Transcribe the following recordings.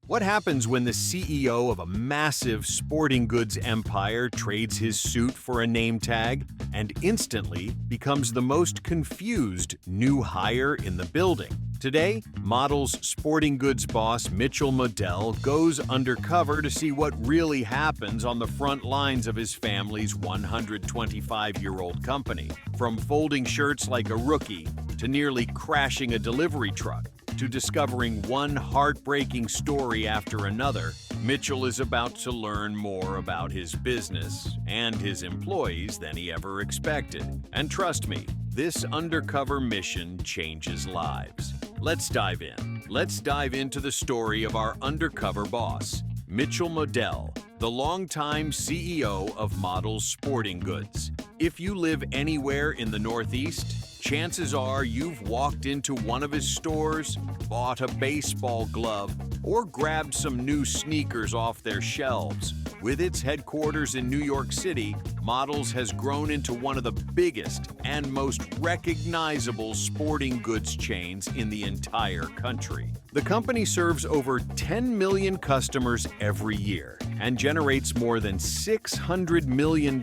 What happens when the CEO of a massive sporting goods empire trades his suit for a name tag and instantly becomes the most confused new hire in the building? Today, Model's sporting goods boss Mitchell Modell goes undercover to see what really happens on the front lines of his family's 125-year-old company. From folding shirts like a rookie to nearly crashing a delivery truck, to discovering one heartbreaking story after another, Mitchell is about to learn more about his business and his employees than he ever expected. And trust me, this undercover mission changes lives. Let's dive in. Let's dive into the story of our undercover boss, Mitchell Modell, the longtime CEO of Model's Sporting Goods. If you live anywhere in the Northeast, chances are you've walked into one of his stores, bought a baseball glove, or grabbed some new sneakers off their shelves. With its headquarters in New York City, Models has grown into one of the biggest and most recognizable sporting goods chains in the entire country. The company serves over 10 million customers every year and generates more than $600 million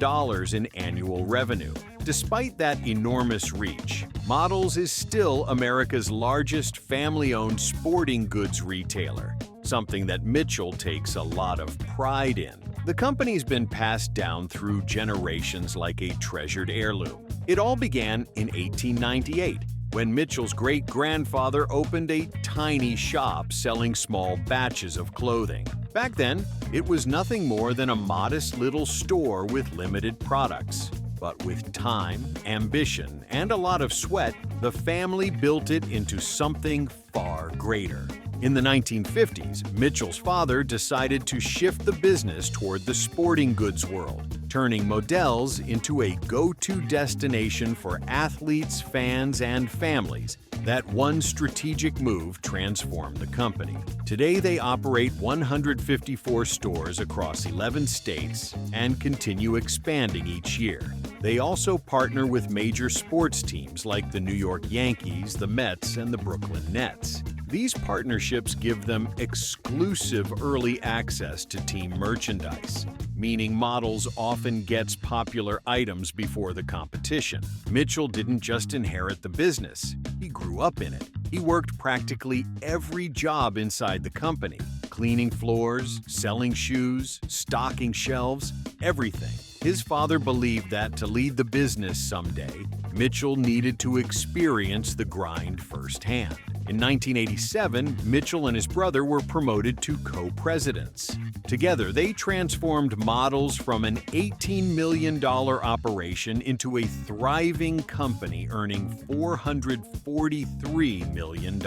in annual revenue. Despite that enormous reach, Models is still America's largest family-owned sporting goods retailer, something that Mitchell takes a lot of pride in. The company's been passed down through generations like a treasured heirloom. It all began in 1898, when Mitchell's great-grandfather opened a tiny shop selling small batches of clothing. Back then, it was nothing more than a modest little store with limited products. But with time, ambition, and a lot of sweat, the family built it into something far greater. In the 1950s, Mitchell's father decided to shift the business toward the sporting goods world, turning Modell's into a go-to destination for athletes, fans, and families. That one strategic move transformed the company. Today, they operate 154 stores across 11 states and continue expanding each year. They also partner with major sports teams like the New York Yankees, the Mets, and the Brooklyn Nets. These partnerships give them exclusive early access to team merchandise, meaning Models often gets popular items before the competition. Mitchell didn't just inherit the business, he grew up in it. He worked practically every job inside the company, cleaning floors, selling shoes, stocking shelves, everything. His father believed that to lead the business someday, Mitchell needed to experience the grind firsthand. In 1987, Mitchell and his brother were promoted to co-presidents. Together, they transformed Models from an $18 million operation into a thriving company earning $443 million.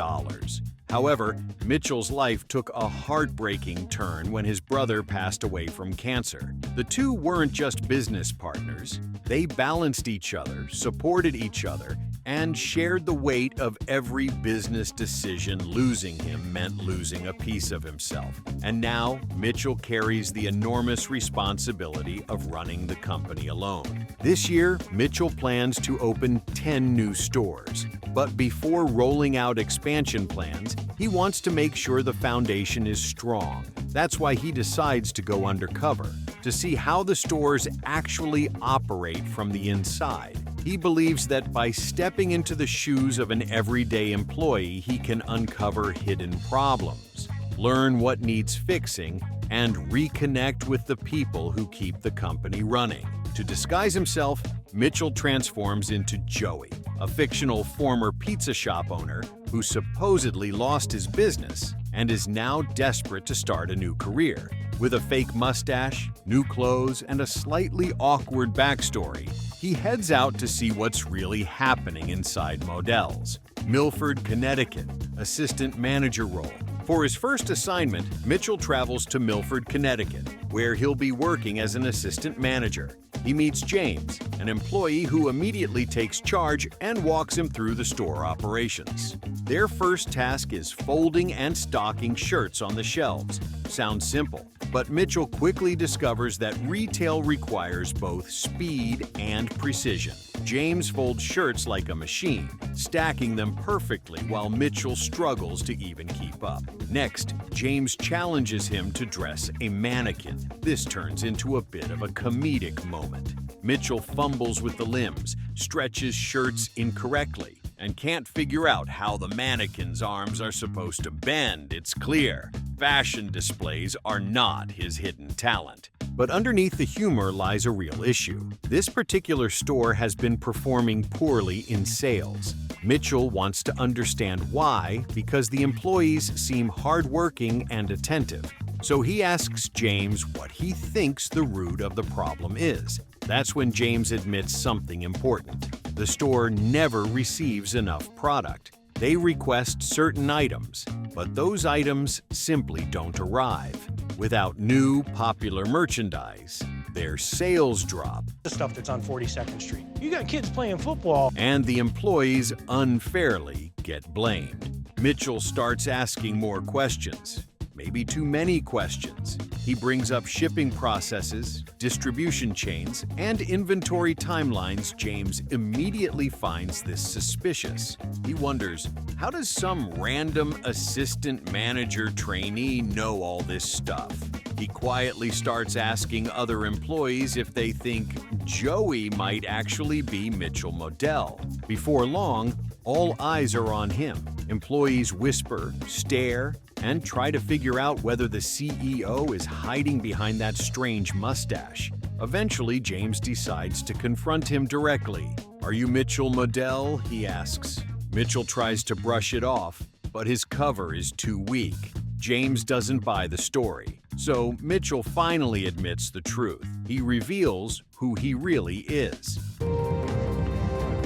However, Mitchell's life took a heartbreaking turn when his brother passed away from cancer. The two weren't just business partners. They balanced each other, supported each other, and shared the weight of every business decision. Losing him meant losing a piece of himself. And now, Mitchell carries the enormous responsibility of running the company alone. This year, Mitchell plans to open 10 new stores. But before rolling out expansion plans, he wants to make sure the foundation is strong. That's why he decides to go undercover, to see how the stores actually operate from the inside. He believes that by stepping into the shoes of an everyday employee, he can uncover hidden problems, learn what needs fixing, and reconnect with the people who keep the company running. To disguise himself, Mitchell transforms into Joey, a fictional former pizza shop owner who supposedly lost his business and is now desperate to start a new career. With a fake mustache, new clothes, and a slightly awkward backstory, he heads out to see what's really happening inside Modell's. Milford, Connecticut, assistant manager role. For his first assignment, Mitchell travels to Milford, Connecticut, where he'll be working as an assistant manager. He meets James, an employee who immediately takes charge and walks him through the store operations. Their first task is folding and stocking shirts on the shelves. Sounds simple, But Mitchell quickly discovers that retail requires both speed and precision. James folds shirts like a machine, stacking them perfectly while Mitchell struggles to even keep up. Next, James challenges him to dress a mannequin. This turns into a bit of a comedic moment. Mitchell fumbles with the limbs, stretches shirts incorrectly, and can't figure out how the mannequin's arms are supposed to bend. It's clear. Fashion displays are not his hidden talent. But underneath the humor lies a real issue. This particular store has been performing poorly in sales. Mitchell wants to understand why, because the employees seem hardworking and attentive. So he asks James what he thinks the root of the problem is. That's when James admits something important. The store never receives enough product. They request certain items, but those items simply don't arrive. Without new, popular merchandise, their sales drop. The stuff that's on 42nd Street. You got kids playing football. And the employees unfairly get blamed. Mitchell starts asking more questions. Maybe too many questions. He brings up shipping processes, distribution chains, and inventory timelines. James immediately finds this suspicious. He wonders, how does some random assistant manager trainee know all this stuff? He quietly starts asking other employees if they think Joey might actually be Mitchell Modell. Before long, all eyes are on him. Employees whisper, stare, and try to figure out whether the CEO is hiding behind that strange mustache. Eventually, James decides to confront him directly. "Are you Mitchell Modell?" he asks. Mitchell tries to brush it off, but his cover is too weak. James doesn't buy the story, so Mitchell finally admits the truth. He reveals who he really is.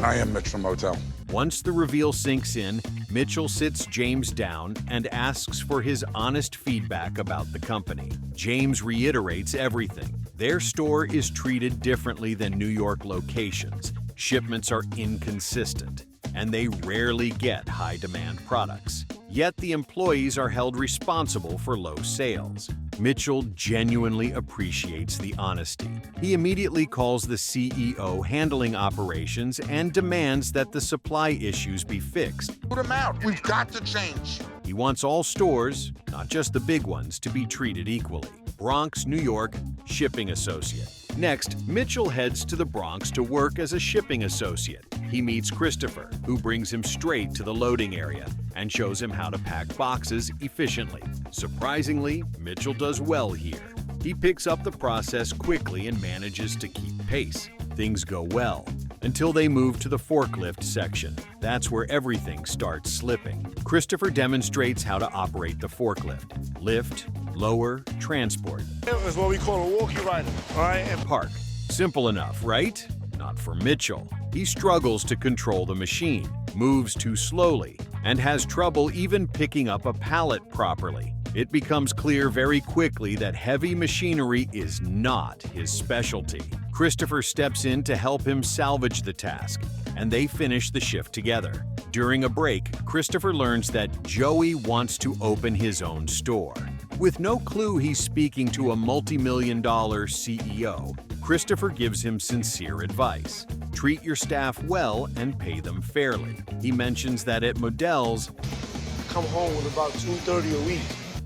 I am Mitchell Modell. Once the reveal sinks in, Mitchell sits James down and asks for his honest feedback about the company. James reiterates everything. Their store is treated differently than New York locations. Shipments are inconsistent, and they rarely get high-demand products. Yet the employees are held responsible for low sales. Mitchell genuinely appreciates the honesty. He immediately calls the CEO handling operations and demands that the supply issues be fixed. Put them out. We've got to change. He wants all stores, not just the big ones, to be treated equally. Bronx, New York, shipping associate. Next, Mitchell heads to the Bronx to work as a shipping associate. He meets Christopher, who brings him straight to the loading area and shows him how to pack boxes efficiently. Surprisingly, Mitchell does well here. He picks up the process quickly and manages to keep pace. Things go well, until they move to the forklift section. That's where everything starts slipping. Christopher demonstrates how to operate the forklift. Lift, lower, transport. It's what we call a walkie rider, all right? And park. Simple enough, right? Not for Mitchell. He struggles to control the machine, moves too slowly, and has trouble even picking up a pallet properly. It becomes clear very quickly that heavy machinery is not his specialty. Christopher steps in to help him salvage the task, and they finish the shift together. During a break, Christopher learns that Joey wants to open his own store. With no clue he's speaking to a multi-million-dollar CEO, Christopher gives him sincere advice. Treat your staff well and pay them fairly. He mentions that at Modell's, Come home with about $230 a week.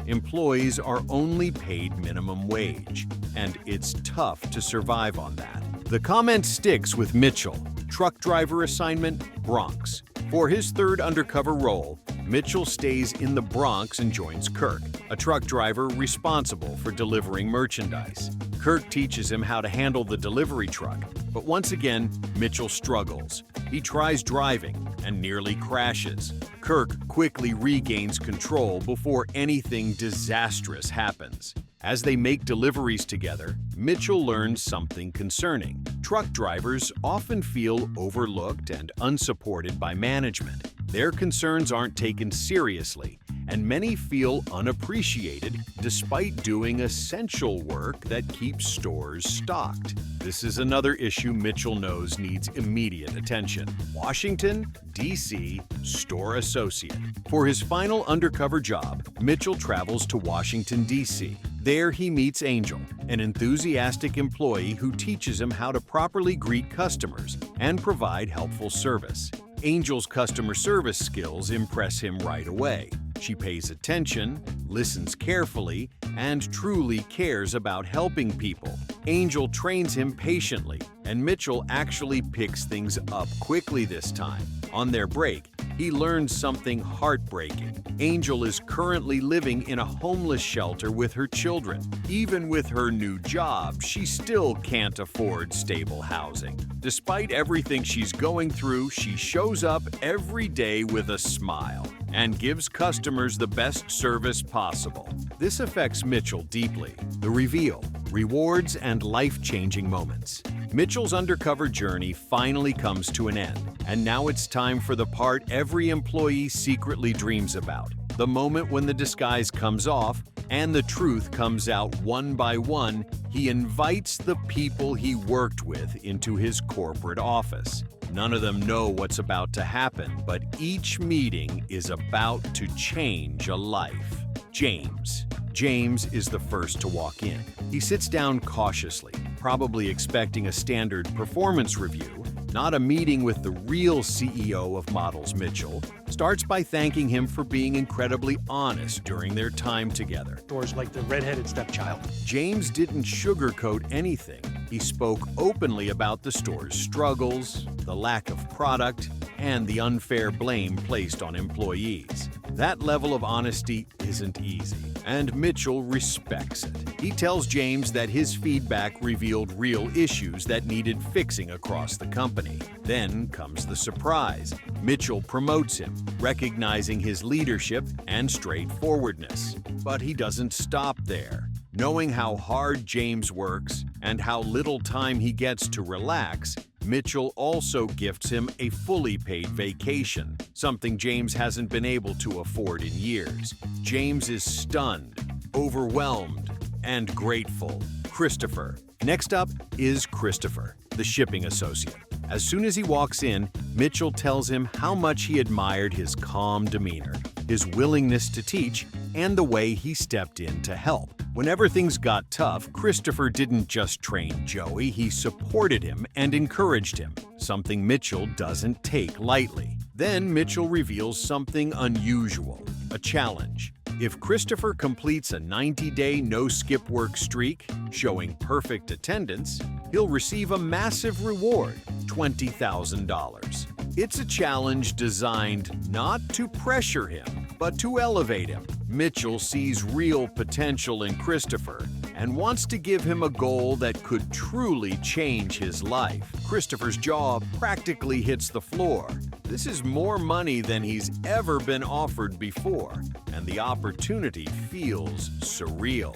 employees are only paid minimum wage, and it's tough to survive on that. The comment sticks with Mitchell. Truck driver assignment, Bronx. For his third undercover role, Mitchell stays in the Bronx and joins Kirk, a truck driver responsible for delivering merchandise. Kirk teaches him how to handle the delivery truck, but once again, Mitchell struggles. He tries driving and nearly crashes. Kirk quickly regains control before anything disastrous happens. As they make deliveries together, Mitchell learns something concerning. Truck drivers often feel overlooked and unsupported by management. Their concerns aren't taken seriously, and many feel unappreciated despite doing essential work that keeps stores stocked. This is another issue Mitchell knows needs immediate attention. Washington, D.C. store associate. For his final undercover job, Mitchell travels to Washington, D.C. There he meets Angel, an enthusiastic employee who teaches him how to properly greet customers and provide helpful service. Angel's customer service skills impress him right away. She pays attention, listens carefully, and truly cares about helping people. Angel trains him patiently, and Mitchell actually picks things up quickly this time. On their break, he learns something heartbreaking. Angel is currently living in a homeless shelter with her children. Even with her new job, she still can't afford stable housing. Despite everything she's going through, she shows up every day with a smile and gives customers the best service possible. This affects Mitchell deeply. The reveal, rewards, and life-changing moments. Mitchell's undercover journey finally comes to an end, and now it's time for the part every employee secretly dreams about. The moment when the disguise comes off and the truth comes out one by one. He invites the people he worked with into his corporate office. None of them know what's about to happen, but each meeting is about to change a life. James. James is the first to walk in. He sits down cautiously, probably expecting a standard performance review, not a meeting with the real CEO of Models Mitchell. Starts by thanking him for being incredibly honest during their time together. Doors like the redheaded stepchild. James didn't sugarcoat anything. He spoke openly about the store's struggles, the lack of product, and the unfair blame placed on employees. That level of honesty isn't easy, and Mitchell respects it. He tells James that his feedback revealed real issues that needed fixing across the company. Then comes the surprise. Mitchell promotes him, recognizing his leadership and straightforwardness. But he doesn't stop there. Knowing how hard James works and how little time he gets to relax, Mitchell also gifts him a fully paid vacation, something James hasn't been able to afford in years. James is stunned, overwhelmed, and grateful. Christopher. Next up is Christopher, the shipping associate. As soon as he walks in, Mitchell tells him how much he admired his calm demeanor, his willingness to teach, and the way he stepped in to help. Whenever things got tough, Christopher didn't just train Joey, he supported him and encouraged him, something Mitchell doesn't take lightly. Then Mitchell reveals something unusual, a challenge. If Christopher completes a 90-day no-skip work streak, showing perfect attendance, he'll receive a massive reward, $20,000. It's a challenge designed not to pressure him, but to elevate him. Mitchell sees real potential in Christopher and wants to give him a goal that could truly change his life. Christopher's jaw practically hits the floor. This is more money than he's ever been offered before, and the opportunity feels surreal.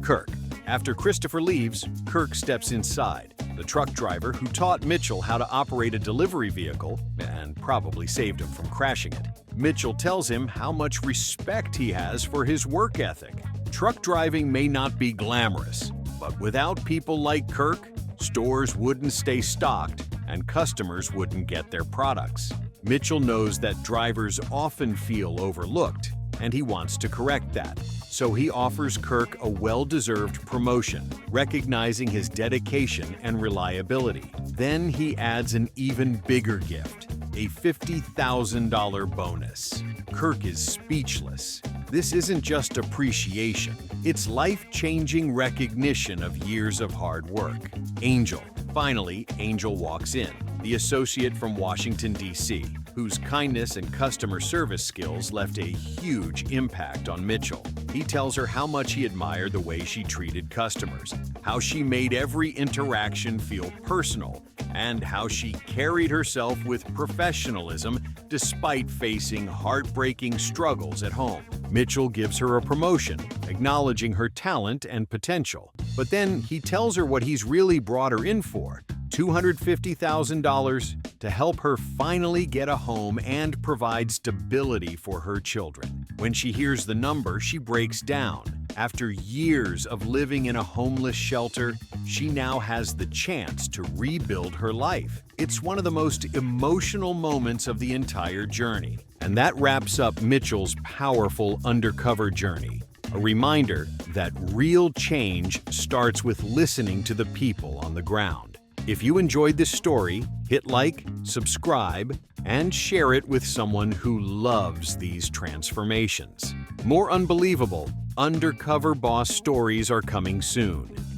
Kirk. After Christopher leaves, Kirk steps inside. The truck driver who taught Mitchell how to operate a delivery vehicle and probably saved him from crashing it. Mitchell tells him how much respect he has for his work ethic. Truck driving may not be glamorous, but without people like Kirk, stores wouldn't stay stocked and customers wouldn't get their products. Mitchell knows that drivers often feel overlooked, and he wants to correct that. So he offers Kirk a well-deserved promotion, recognizing his dedication and reliability. Then he adds an even bigger gift, a $50,000 bonus. Kirk is speechless. This isn't just appreciation, it's life-changing recognition of years of hard work. Angel. Finally, Angel walks in, the associate from Washington, D.C., whose kindness and customer service skills left a huge impact on Mitchell. He tells her how much he admired the way she treated customers, how she made every interaction feel personal, and how she carried herself with professionalism despite facing heartbreaking struggles at home. Mitchell gives her a promotion, acknowledging her talent and potential. But then he tells her what he's really brought her in for, $250,000 to help her finally get a home and provide stability for her children. When she hears the number, she breaks down. After years of living in a homeless shelter, she now has the chance to rebuild her life. It's one of the most emotional moments of the entire journey. And that wraps up Mitchell's powerful undercover journey. A reminder that real change starts with listening to the people on the ground. If you enjoyed this story, hit like, subscribe, and share it with someone who loves these transformations. More unbelievable, undercover boss stories are coming soon.